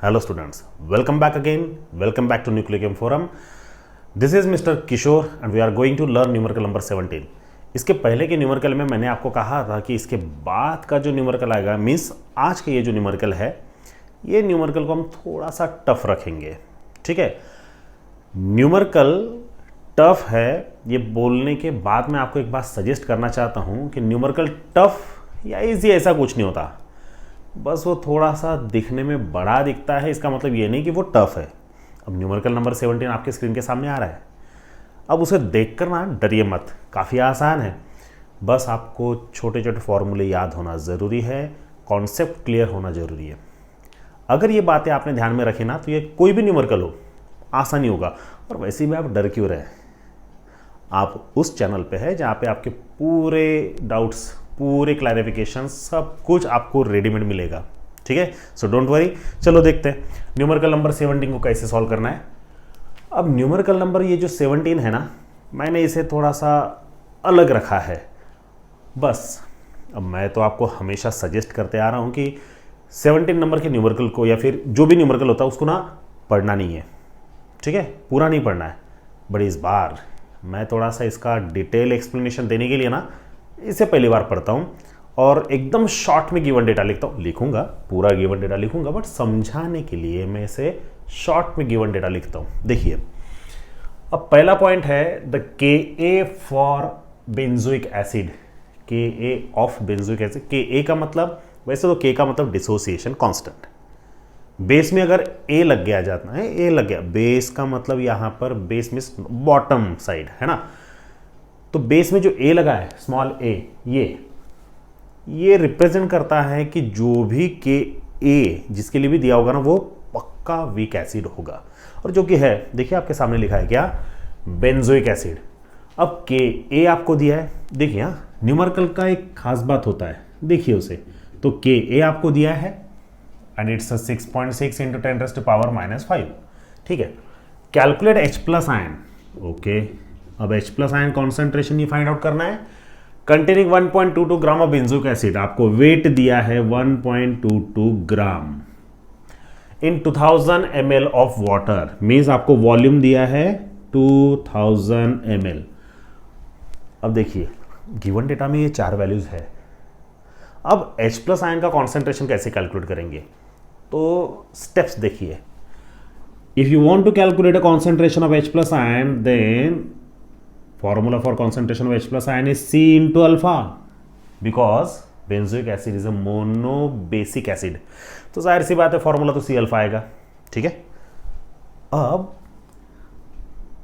Hello students, welcome back again, welcome back to Nucleic Chem Forum. This is Mr. Kishore and we are going to learn numerical number 17. इसके पहले के numerical में मैंने आपको कहा था कि इसके बाद का जो न्यूमेरिकल आएगा मीन्स आज का ये जो न्यूमेरिकल है, ये न्यूमेरिकल को हम थोड़ा सा टफ रखेंगे. ठीक है, न्यूमेरिकल टफ है ये बोलने के बाद मैं आपको एक बात सजेस्ट करना चाहता हूँ कि न्यूमेरिकल टफ या इजी ऐसा कुछ नहीं होता, बस वो थोड़ा सा दिखने में बड़ा दिखता है. इसका मतलब ये नहीं कि वो टफ है. अब न्यूमेरिकल नंबर 17 आपके स्क्रीन के सामने आ रहा है. अब उसे देखकर ना डरिए मत, काफ़ी आसान है. बस आपको छोटे छोटे फॉर्मूले याद होना ज़रूरी है, कॉन्सेप्ट क्लियर होना ज़रूरी है. अगर ये बातें आपने ध्यान में रखी ना तो ये कोई भी न्यूमेरिकल हो आसानी होगा. और वैसे भी आप डर क्यों रहे, आप उस चैनल पे है जहाँ पे आपके पूरे डाउट्स, पूरे क्लैरिफिकेशन, सब कुछ आपको रेडीमेड मिलेगा. ठीक है, सो डोंट वरी. चलो देखते हैं न्यूमेरिकल नंबर 17 को कैसे सॉल्व करना है. अब न्यूमेरिकल नंबर ये जो 17 है ना, मैंने इसे थोड़ा सा अलग रखा है. बस अब मैं तो आपको हमेशा सजेस्ट करते आ रहा हूँ कि 17 नंबर के न्यूमेरिकल को या फिर जो भी न्यूमेरिकल होता है उसको ना पढ़ना नहीं है. ठीक है, पूरा नहीं पढ़ना है. बट इस बार मैं थोड़ा सा इसका डिटेल एक्सप्लेनेशन देने के लिए ना इसे पहली बार पढ़ता हूँ और एकदम शॉर्ट में गिवन डेटा लिखता हूँ. लिखूंगा, पूरा गिवन डेटा लिखूंगा, बट समझाने के लिए मैं इसे शॉर्ट में गिवन डेटा लिखता हूँ. देखिए, अब पहला पॉइंट है the Ka for benzoic acid. Ka of benzoic acid. Ka का मतलब, वैसे तो K का मतलब डिसोसिएशन कांस्टेंट. बेस में अगर A लग गया जाता है, A लग गया, बेस का मतलब यहाँ पर बेस में बॉटम साइड है ना, तो बेस में जो A लगा है स्मॉल a, ये रिप्रेजेंट करता है कि जो भी Ka जिसके लिए भी दिया होगा ना वो पक्का वीक एसिड होगा. और जो कि है, देखिए आपके सामने लिखा है क्या, बेंजोइक एसिड. अब Ka आपको दिया है. देखिए न्यूमेरिकल का एक खास बात होता है, देखिए उसे. तो Ka आपको दिया है एंड इट्स 6.6 इंटू 10⁻⁻5. ठीक है, calculate H plus ion. Okay, अब H प्लस आयन कॉन्सेंट्रेशन ये फाइंड आउट करना है. Containing 1.22 gram of benzoic acid. आपको वेट दिया है 1.22 ग्राम इन 2000 ml ऑफ वाटर. मीन्स आपको वॉल्यूम दिया है 2000 ml. अब देखिए गिवन डेटा में ये 4 वैल्यूज है. अब H प्लस आयन का कॉन्सेंट्रेशन कैसे कैलकुलेट करेंगे, तो स्टेप्स देखिए. If you want to calculate a concentration of H plus ion, then formula for concentration of H plus ion is C into alpha because benzoic acid is a monobasic acid. तो जाहिर सी बात है formula तो C alpha आएगा. ठीक है, अब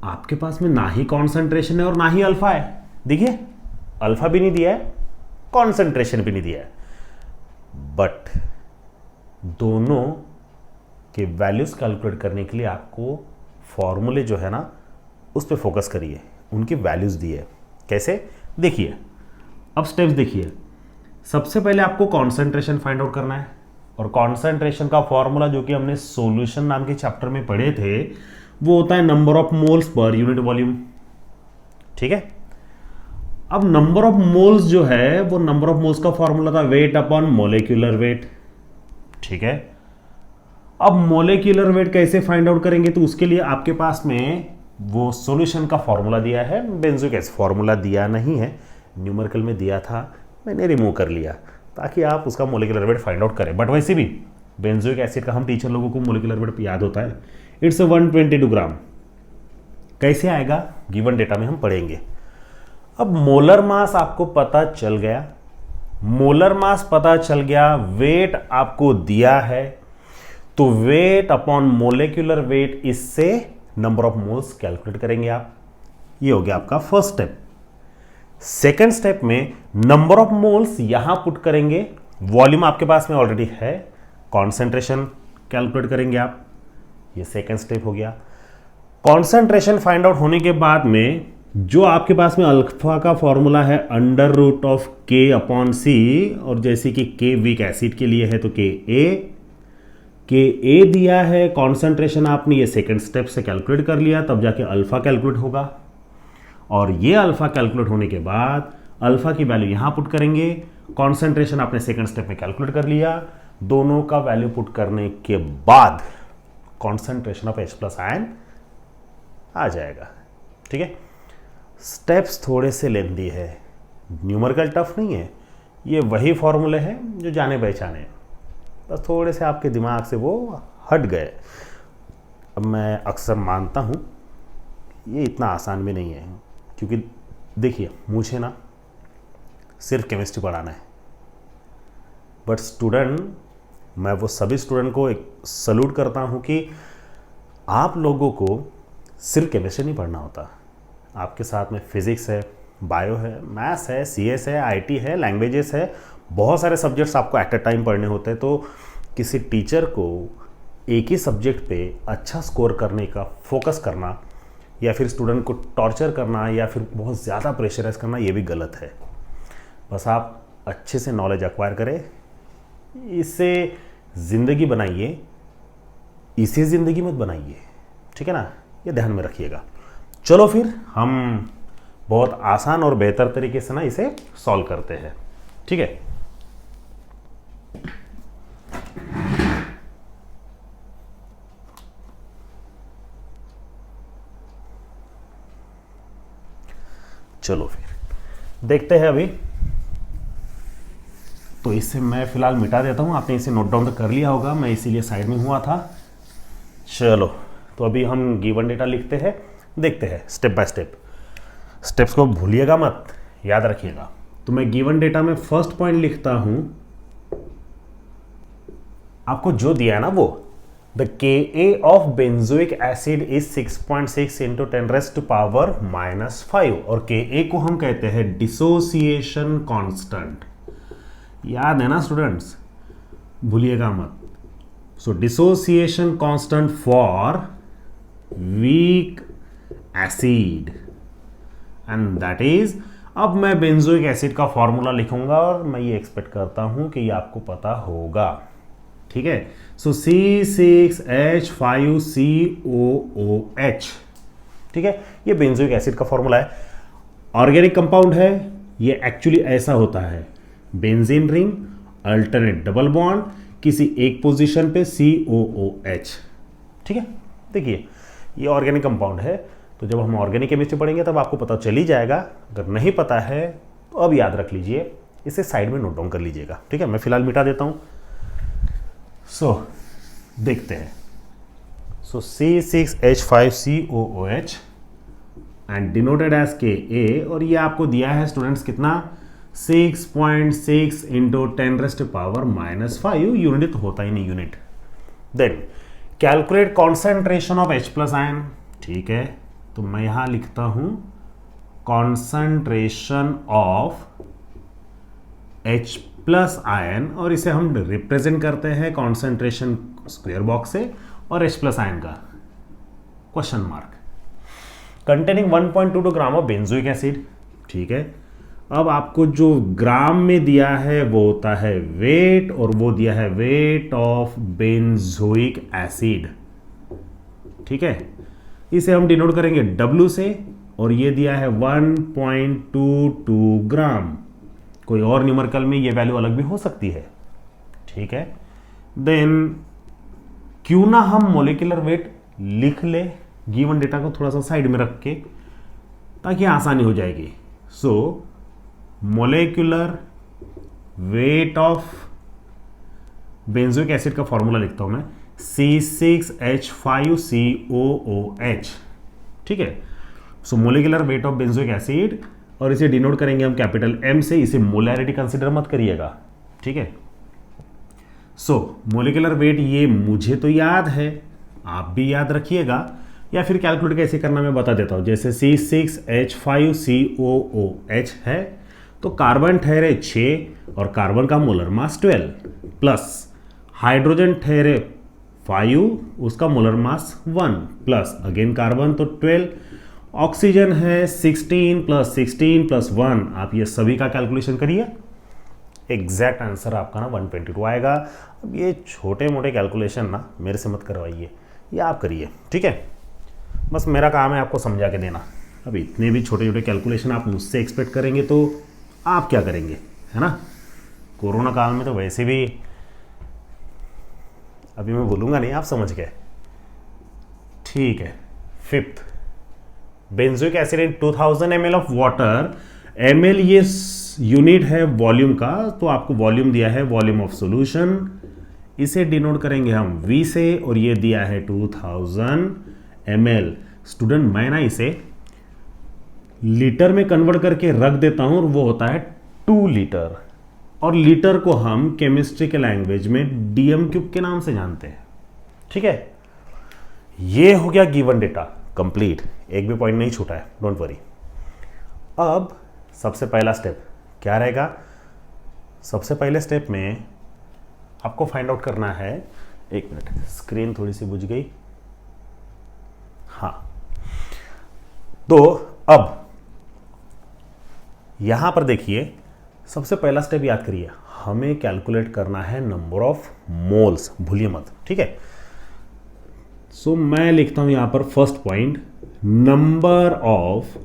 आपके पास में ना ही कॉन्सेंट्रेशन है और ना ही अल्फा है. देखिए अल्फा भी नहीं दिया है, कॉन्सेंट्रेशन भी नहीं दिया है, बट दोनों के वैल्यूज कैलकुलेट करने के लिए आपको फॉर्मूले जो है ना उस पर फोकस करिए. उनकी वैल्यूज दी है कैसे, देखिए. अब स्टेप्स देखिए. सबसे पहले आपको कॉन्सेंट्रेशन फाइंड आउट करना है और कॉन्सेंट्रेशन का फॉर्मूला जो कि हमने सॉल्यूशन नाम के चैप्टर में पढ़े थे वो होता है number of moles per unit volume. ठीक है, अब नंबर ऑफ मोल्स जो है वो नंबर ऑफ मोल्स का फॉर्मूला था वेट अपॉन मोलिक्यूलर वेट. ठीक है, अब मोलिक्यूलर वेट कैसे फाइंड आउट करेंगे, तो उसके लिए आपके पास में वो सॉल्यूशन का फॉर्मूला दिया है. बेंजोइक एसिड फॉर्मूला दिया नहीं है, न्यूमेरिकल में दिया था, मैंने रिमूव कर लिया ताकि आप उसका मोलिकुलर वेट फाइंड आउट करें. बट वैसे भी बेंजोइक एसिड का हम टीचर लोगों को मोलिकुलर वेट याद होता है. इट्स 122 ग्राम. कैसे आएगा गिवन डेटा में हम पढ़ेंगे. अब मोलर मास आपको पता चल गया, मोलर मास पता चल गया, वेट आपको दिया है, तो वेट अपॉन मोलिकुलर वेट, इससे नंबर ऑफ मोल्स कैलकुलेट करेंगे आप. ये हो गया आपका फर्स्ट स्टेप. सेकेंड स्टेप में नंबर ऑफ मोल्स यहां पुट करेंगे, वॉल्यूम आपके पास में ऑलरेडी है, कॉन्सेंट्रेशन कैलकुलेट करेंगे आप. ये सेकेंड स्टेप हो गया. कॉन्सेंट्रेशन फाइंड आउट होने के बाद में जो आपके पास में अल्फा का फॉर्मूला है √K अपॉन C, और जैसे कि K वीक एसिड के लिए है तो Ka दिया है, कॉन्सेंट्रेशन आपने ये सेकंड स्टेप से कैलकुलेट कर लिया, तब जाके अल्फा कैलकुलेट होगा. और ये अल्फा कैलकुलेट होने के बाद अल्फा की वैल्यू यहां पुट करेंगे, कॉन्सेंट्रेशन आपने सेकंड स्टेप में कैलकुलेट कर लिया, दोनों का वैल्यू पुट करने के बाद कॉन्सेंट्रेशन ऑफ H+ आयन आ जाएगा। ठीक है, स्टेप्स थोड़े से लेंदी है, न्यूमेरिकल टफ नहीं है, ये वही फॉर्मूले हैं जो जाने पहचाने हैं, बस थोड़े से आपके दिमाग से वो हट गए। अब मैं अक्सर मानता हूँ ये इतना आसान भी नहीं है, क्योंकि देखिए मुझे ना सिर्फ केमिस्ट्री पढ़ाना है, बट स्टूडेंट, मैं वो सभी स्टूडेंट को एक सल्यूट करता हूँ कि आप लोगों को सिर्फ केमिस्ट्री नहीं पढ़ना होता, आपके साथ में फिज़िक्स है, बायो है, मैथ्स है, CS है, IT है, लैंग्वेजेस है, बहुत सारे सब्जेक्ट्स आपको एट अ टाइम पढ़ने होते हैं। तो किसी टीचर को एक ही सब्जेक्ट पे अच्छा स्कोर करने का फोकस करना या फिर स्टूडेंट को टॉर्चर करना या फिर बहुत ज़्यादा प्रेशराइज करना, ये भी गलत है। बस आप अच्छे से नॉलेज एक्वायर करें, इससे ज़िंदगी बनाइए, इसे ज़िंदगी मत बनाइए। ठीक है ना, ये ध्यान में रखिएगा। चलो फिर हम बहुत आसान और बेहतर तरीके से ना इसे सॉल्व करते हैं। ठीक है, चलो फिर देखते हैं। अभी तो इसे मैं फिलहाल मिटा देता हूं, आपने इसे नोट डाउन तो कर लिया होगा, मैं इसीलिए साइड में हुआ था। चलो, तो अभी हम गिवन डेटा लिखते हैं, देखते हैं स्टेप बाय स्टेप। स्टेप्स को भूलिएगा मत, याद रखिएगा। तो मैं गिवन डेटा में फर्स्ट पॉइंट लिखता हूं, आपको जो दिया है ना वो, the Ka of benzoic acid is 6.6 into 10⁻⁻⁵ और Ka को हम कहते हैं डिसोसिएशन कांस्टेंट। याद है ना स्टूडेंट्स, भूलिएगा मत। So dissociation constant for weak acid and that is, अब मैं बेंजोइक एसिड का फॉर्मूला लिखूंगा और मैं ये एक्सपेक्ट करता हूं कि ये आपको पता होगा। ठीक है, सो C6H5COOH। ठीक है, ये बेंजोइक एसिड का फॉर्मूला है, ऑर्गेनिक कंपाउंड है। ये एक्चुअली ऐसा होता है, benzene ring, alternate double bond, किसी एक पोजीशन पे COOH। ठीक है, देखिए ये ऑर्गेनिक कंपाउंड है, तो जब हम ऑर्गेनिक केमिस्ट्री पढ़ेंगे तब आपको पता चल ही जाएगा। अगर नहीं पता है तो अब याद रख लीजिए, इसे साइड में नोट डाउन कर लीजिएगा। ठीक है, मैं फिलहाल मिटा देता हूं। सो देखते हैं। So C6H5COOH and denoted as Ka, और ये आपको दिया है स्टूडेंट्स कितना, 6.6 इंटू 10⁻⁻⁵ यूनिट तो होता ही नहीं, unit. Then calculate concentration of H+ ion. ठीक है, तो मैं यहां लिखता हूं कॉन्सेंट्रेशन ऑफ H+ आयन, और इसे हम रिप्रेजेंट करते हैं कॉन्सेंट्रेशन स्क्वायर बॉक्स से, और H+ आयन का question mark, containing 1.22 gram of benzoic acid. ठीक है, अब आपको जो ग्राम में दिया है वो होता है वेट, और वो दिया है वेट ऑफ बेंजोइक एसिड। ठीक है, इसे हम डिनोट करेंगे W से, और ये दिया है 1.22 ग्राम। कोई और न्यूमेरिकल में ये वैल्यू अलग भी हो सकती है। ठीक है, देन क्यों ना हम मोलिकुलर वेट लिख ले, गिवन डेटा को थोड़ा सा साइड में रख के, ताकि आसानी हो जाएगी। So molecular weight of benzoic acid का फॉर्मूला लिखता हूं मैं, C6H5COOH। ठीक है, so molecular weight of benzoic acid, और इसे डिनोट करेंगे हम कैपिटल M से, इसे मोलैरिटी कंसीडर मत करिएगा। ठीक है, सो मोलिकुलर वेट ये मुझे तो याद है, आप भी याद रखिएगा, या फिर कैलकुलेट कैसे करना मैं बता देता हूं। जैसे C6H5COOH है, तो कार्बन ठहरे 6 और कार्बन का मोलर मास 12, प्लस हाइड्रोजन ठहरे 5, उसका molar mass 1, plus again carbon तो 12, ऑक्सीजन है 16 + 16 + 1। आप ये सभी का कैलकुलेशन करिए, एग्जैक्ट आंसर आपका ना 122 आएगा। अब ये छोटे मोटे कैलकुलेशन ना मेरे से मत करवाइए, ये आप करिए। ठीक है, बस मेरा काम है आपको समझा के देना। अब इतने भी छोटे छोटे कैलकुलेशन आप मुझसे एक्सपेक्ट करेंगे तो आप क्या करेंगे, है ना। कोरोना काल में तो वैसे भी अभी मैं बोलूँगा नहीं, आप समझ गए, ठीक है। Fifth, benzoic acid in 2000 ml of water, ml ये यूनिट है वॉल्यूम का, तो आपको वॉल्यूम दिया है वॉल्यूम ऑफ सॉल्यूशन, इसे डिनोट करेंगे हम V से, और ये दिया है 2000 ml। स्टूडेंट मैं ना इसे लीटर में कन्वर्ट करके रख देता हूं, और वो होता है 2 लीटर, और लीटर को हम केमिस्ट्री के लैंग्वेज में DM क्यूब के नाम से जानते हैं, ठीक है। ये हो गया गिवन डेटा कंप्लीट, एक भी पॉइंट नहीं छूटा है, डोंट वरी। अब सबसे पहला स्टेप क्या रहेगा? सबसे पहले स्टेप में आपको फाइंड आउट करना है, एक मिनट, स्क्रीन थोड़ी सी बुझ गई, हाँ। तो अब यहां पर देखिए, सबसे पहला स्टेप याद करिए, हमें कैलकुलेट करना है नंबर ऑफ मोल्स, भूलिए मत, ठीक है। सो मैं लिखता हूं यहां पर first point, number of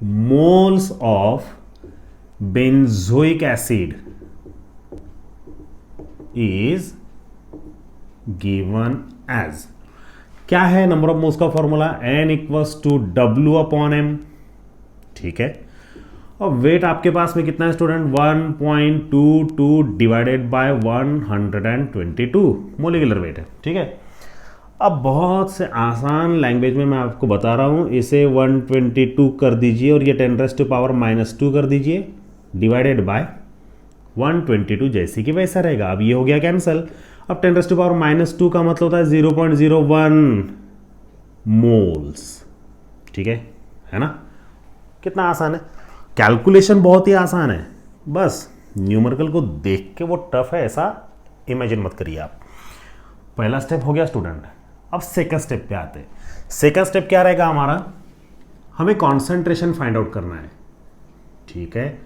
moles of benzoic acid is given as, क्या है नंबर ऑफ मोल्स का formula? N equals to W/M, ठीक है। और वेट आपके पास में कितना है student? 1.22 divided by 122 molecular weight है, ठीक है। अब बहुत से आसान लैंग्वेज में मैं आपको बता रहा हूं, इसे 122 कर दीजिए और ये 10⁻⁻² कर दीजिए, डिवाइडेड बाय 122 जैसे कि वैसा रहेगा। अब ये हो गया कैंसल। अब 10⁻⁻² का मतलब होता है 0.01 मोल्स, ठीक है ना? कितना आसान है, कैलकुलेशन बहुत ही आसान है, बस न्यूमेरिकल को देख के वो टफ है ऐसा इमेजिन मत करिए आप। पहला स्टेप हो गया स्टूडेंट। अब सेकंड स्टेप पे आते हैं। सेकंड स्टेप क्या रहेगा हमारा? हमें कॉन्सेंट्रेशन फाइंड आउट करना है, ठीक है।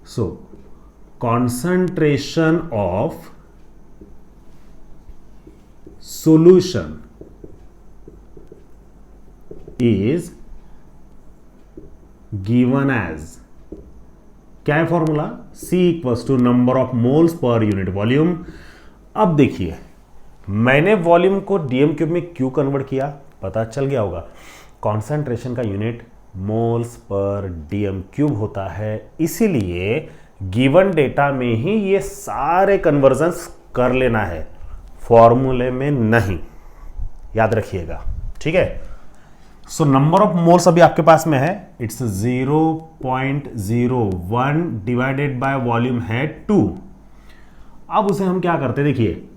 So concentration of solution is given as, क्या है formula? C equals to number of moles per unit volume. अब देखिए, मैंने वॉल्यूम को DM क्यूब में क्यों कन्वर्ट किया, पता चल गया होगा। कॉन्सेंट्रेशन का unit moles per DM cube होता है, इसीलिए गिवन डेटा में ही ये सारे कन्वर्जन्स कर लेना है, फॉर्मूले में नहीं, याद रखिएगा, ठीक है। सो नंबर ऑफ मोल्स अभी आपके पास में है, इट्स 0.01 डिवाइडेड बाय वॉल्यूम है 2। अब उसे हम क्या करते देखिए,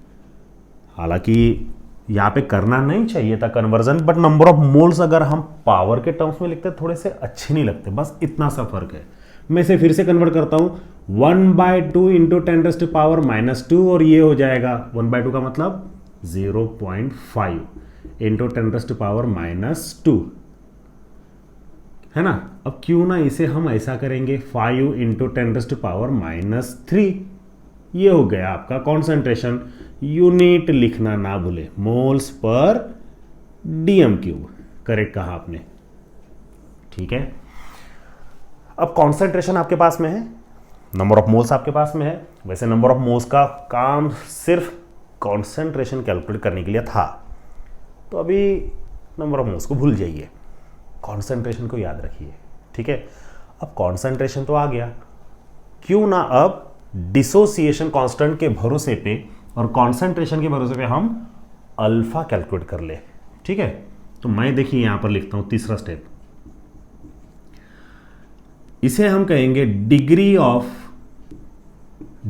हालांकि यहां पे करना नहीं चाहिए था conversion, but number of moles अगर हम पावर के टर्म्स में लिखते थोड़े से अच्छे नहीं लगते, बस इतना सा फर्क है। मैं इसे फिर से कन्वर्ट करता हूं, 1/2 इंटू 10⁻⁻², और ये हो जाएगा 1/2 का मतलब 0.5 इंटू 10⁻⁻², है ना। अब क्यों ना इसे हम ऐसा करेंगे, 5 इंटू 10⁻⁻3, ये हो गया आपका कॉन्सेंट्रेशन। यूनिट लिखना ना भूले, moles per DM cube, correct कहा आपने, ठीक है। अब कॉन्सेंट्रेशन आपके पास में है, नंबर ऑफ मोल्स आपके पास में है। वैसे नंबर ऑफ मोल्स का काम सिर्फ कॉन्सेंट्रेशन कैलकुलेट करने के लिए था, तो अभी नंबर ऑफ मोल्स को भूल जाइए, कॉन्सेंट्रेशन को याद रखिए, ठीक है। अब कॉन्सेंट्रेशन तो आ गया, क्यों ना अब डिसोसिएशन कांस्टेंट के भरोसे पे और कॉन्सेंट्रेशन के भरोसे पे हम अल्फा कैलकुलेट कर ले, ठीक है। तो मैं देखिए यहां पर लिखता हूं तीसरा स्टेप, इसे हम कहेंगे degree of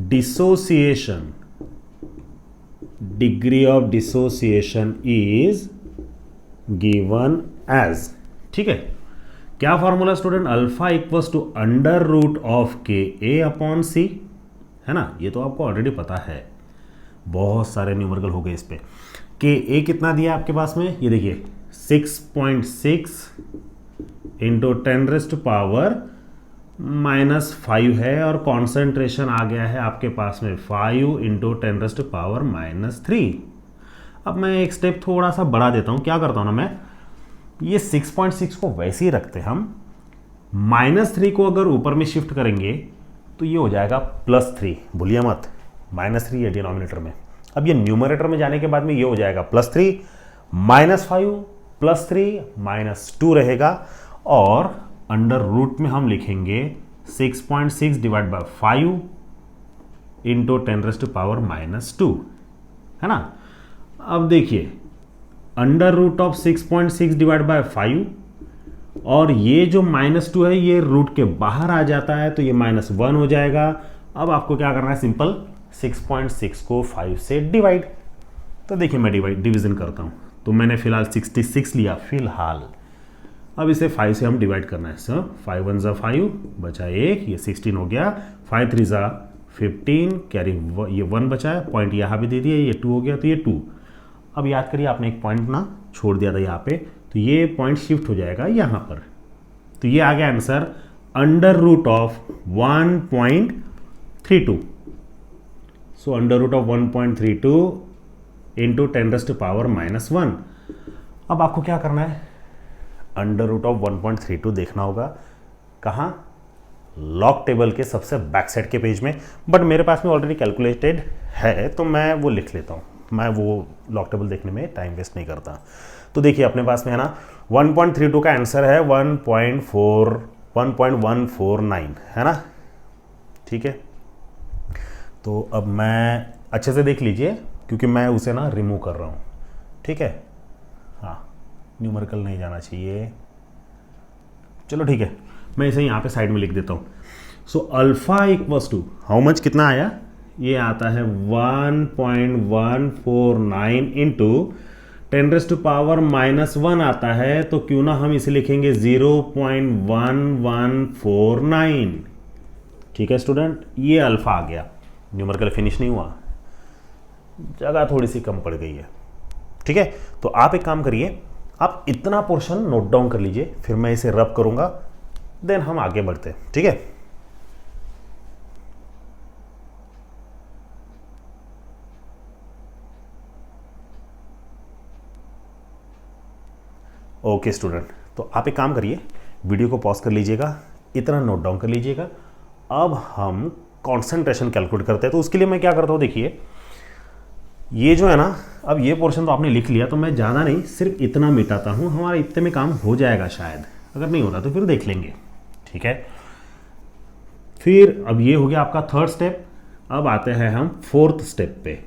dissociation. Degree of dissociation is given as, ठीक है। क्या formula student? Alpha equals to √(KA/C), है ना। ये तो आपको ऑलरेडी पता है, बहुत सारे न्यूमेरिकल हो गए इस पे। KA कितना दिया आपके पास में, ये देखिए 6.6 इंटू 10⁻⁻5 है, और कॉन्सेंट्रेशन आ गया है आपके पास में 5 इंटू 10⁻⁻3। अब मैं एक स्टेप थोड़ा सा बढ़ा देता हूं, क्या करता हूं ना मैं, ये 6.6 को वैसे ही रखते हम, -3 को अगर ऊपर में शिफ्ट करेंगे तो ये हो जाएगा +3, भूलिए मत, -3 है डिनोमिनेटर में। अब ये न्यूमरेटर में जाने के बाद में ये हो जाएगा +3 -5 +3 -2 रहेगा, और अंडर रूट में हम लिखेंगे 6.6 डिवाइड बाय 5 इंटू 10⁻⁻², है ना। अब देखिए under root of 6.6 divide by 5, और ये जो -2 है ये रूट के बाहर आ जाता है तो ये -1 हो जाएगा। अब आपको क्या करना है, सिंपल 6.6 को 5 से डिवाइड। तो देखिए मैं डिवीजन करता हूँ, तो मैंने फिलहाल 66 लिया फिलहाल। अब इसे 5 से हम डिवाइड करना है। सर 5 1 ज़ा 5 बचा 1, ये 16 हो गया। 5 3 ज़ा 15 कैरी ये 1 बचा है, पॉइंट यहाँ भी दे दिया, ये 2 हो गया तो ये 2। अब याद करिए आपने एक पॉइंट ना छोड़ दिया था यहाँ पे, तो ये पॉइंट शिफ्ट हो जाएगा यहाँ पर। तो ये आ गया answer under root of 1.32। So under root of 1.32 into 10⁻⁻1। अब आपको क्या करना है, अंडर रूट ऑफ 1.32 देखना होगा कहाँ, लॉग टेबल के सबसे बैक साइड के पेज में, बट मेरे पास में ऑलरेडी कैलकुलेटेड है तो मैं वो लिख लेता हूँ। मैं वो लॉग टेबल देखने में टाइम वेस्ट नहीं करता। तो देखिए अपने पास में है ना 1.32 का आंसर है 1.149, है ना, ठीक है। तो अब मैं अच्छे से देख लीजिए क्योंकि मैं उसे ना रिमूव कर रहा हूँ, ठीक है। हाँ न्यूमेरिकल नहीं जाना चाहिए, चलो ठीक है, मैं इसे यहाँ पे साइड में लिख देता हूँ। So alpha equals to how much, कितना आया, ये आता है 1.149 इंटू 10⁻⁻1 आता है, तो क्यों ना हम इसे लिखेंगे 0.1149। ठीक है स्टूडेंट, ये अल्फा आ गया। न्यूमेरिकल फिनिश नहीं हुआ, जगह थोड़ी सी कम पड़ गई है, ठीक है। तो आप एक काम करिए, आप इतना पोर्शन नोट डाउन कर लीजिए, फिर मैं इसे रब करूंगा, देन हम आगे बढ़ते हैं, ठीक है। ओके स्टूडेंट, तो आप एक काम करिए, वीडियो को पॉज कर लीजिएगा, इतना नोट डाउन कर लीजिएगा। अब हम कंसंट्रेशन कैलकुलेट करते हैं, तो उसके लिए मैं क्या करता हूँ, देखिए ये जो है ना, अब ये पोर्शन तो आपने लिख लिया, तो मैं ज़्यादा नहीं सिर्फ इतना मिटाता हूँ, हमारा इतने में काम हो जाएगा शायद, अगर नहीं होता तो फिर देख लेंगे, ठीक है। फिर अब ये हो गया आपका थर्ड स्टेप। अब आते हैं हम फोर्थ स्टेप पे,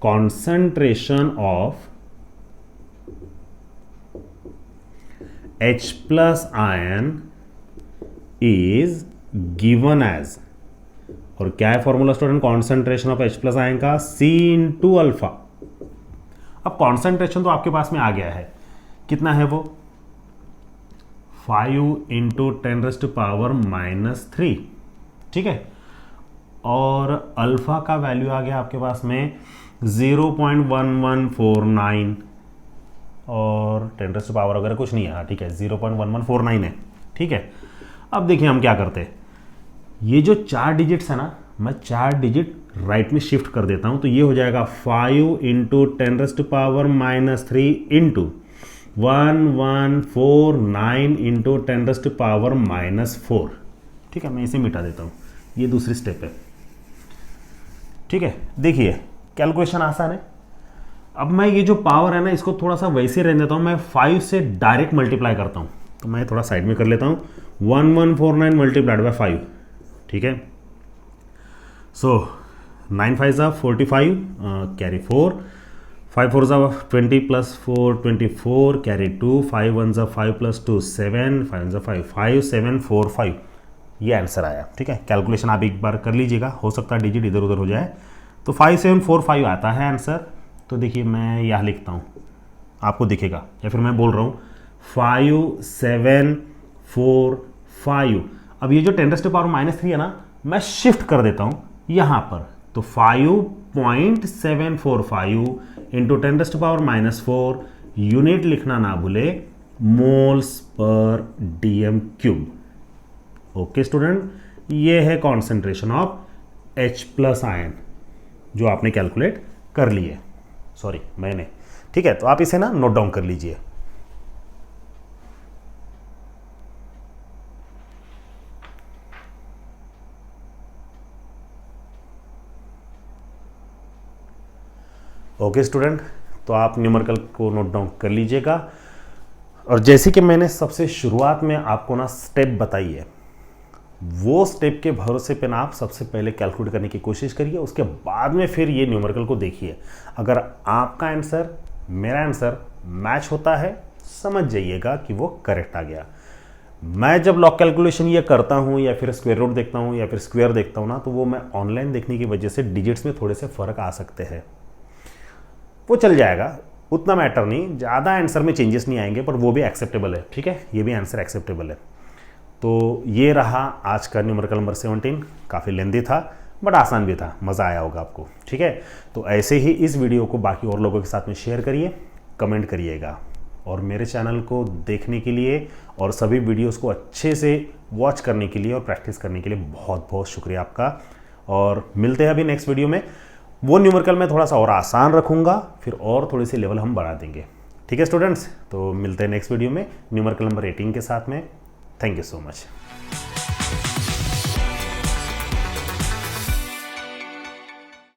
concentration of H+ ion is given as, और क्या है formula student, concentration of H+ ion का C/α। अब कॉन्सेंट्रेशन तो आपके पास में आ गया है, कितना है वो, 5 इंटू 10⁻⁻3, ठीक है। और अल्फा का वैल्यू आ गया आपके पास में 0.1149, और 10⁻⁻ वगैरह कुछ नहीं है, हाँ ठीक है 0.1149 है, ठीक है। अब देखिए हम क्या करते हैं, ये जो 4 डिजिट्स है ना, मैं 4 डिजिट राइट में शिफ्ट कर देता हूं, तो ये हो जाएगा 5 इंटू 10⁻⁻3 इंटू 1149 इंटू 10⁻⁻4, ठीक है। मैं इसे मिटा देता हूं, ये दूसरी स्टेप है, ठीक है। देखिए कैलकुलेशन आसान है। अब मैं ये जो पावर है ना, इसको थोड़ा सा वैसे रहने देता हूं, मैं 5 से डायरेक्ट मल्टीप्लाई करता हूं, तो मैं थोड़ा साइड में कर लेता हूं, 1149 मल्टीप्लाइड बाय 5, ठीक है। सो 9 5 ज़ा 45 कैरी 4, 5 4 ज़ा 20 + 4 24 कैरी 2, 5 1 ज़ा 5 + 2 7, 5 ज़ा 5 5 7 4 5, ये आंसर आया, ठीक है। कैलकुलेशन आप एक बार कर लीजिएगा, हो सकता है डिजिट इधर उधर हो जाए, तो 5 7 4 5 आता है आंसर। तो देखिए मैं यहाँ लिखता हूँ, आपको दिखेगा, या फिर मैं बोल रहा हूँ 5 7 4 5। अब ये जो 10⁻³ है ना, मैं शिफ्ट कर देता हूँ यहाँ पर, तो 5.745 इंटू 10⁻⁻4, यूनिट लिखना ना भूले, moles per dm³। Okay student, ये है कॉन्सेंट्रेशन ऑफ H+ आयन जो आपने कैलकुलेट कर लिए, सॉरी मैंने, ठीक है। तो आप इसे ना नोट डाउन कर लीजिए। ओके स्टूडेंट, तो आप न्यूमेरिकल को नोट डाउन कर लीजिएगा। और जैसे कि मैंने सबसे शुरुआत में आपको ना स्टेप बताई है, वो स्टेप के भरोसे पे ना आप सबसे पहले कैलकुलेट करने की कोशिश करिए, उसके बाद में फिर ये न्यूमेरिकल को देखिए। अगर आपका आंसर मेरा आंसर मैच होता है, समझ जाइएगा कि वो करेक्ट आ गया। मैं जब लॉग कैलकुलेशन ये करता हूँ या फिर स्क्वायर रूट देखता हूँ या फिर स्क्वायर देखता हूँ ना, तो वो मैं ऑनलाइन देखने की वजह से डिजिट्स में थोड़े से फ़र्क आ सकते हैं, वो चल जाएगा, उतना मैटर नहीं, ज़्यादा आंसर में चेंजेस नहीं आएंगे, पर वो भी एक्सेप्टेबल है। ठीक है, ये भी आंसर एक्सेप्टेबल है। तो ये रहा आज का न्यूमेरिकल नंबर 17। काफ़ी लेंदी था बट आसान भी था, मज़ा आया होगा आपको। ठीक है, तो ऐसे ही इस वीडियो को बाकी और लोगों के साथ में शेयर करिए, कमेंट करिएगा, और मेरे चैनल को देखने के लिए और सभी वीडियोस को अच्छे से वॉच करने के लिए और प्रैक्टिस करने के लिए बहुत बहुत शुक्रिया आपका। और मिलते हैं अभी नेक्स्ट वीडियो में। वो न्यूमेरिकल में थोड़ा सा और आसान रखूँगा, फिर और थोड़ी सी लेवल हम बढ़ा देंगे। ठीक है स्टूडेंट्स, तो मिलते हैं नेक्स्ट वीडियो में न्यूमेरिकल नंबर 18 के साथ में। Thank you so much.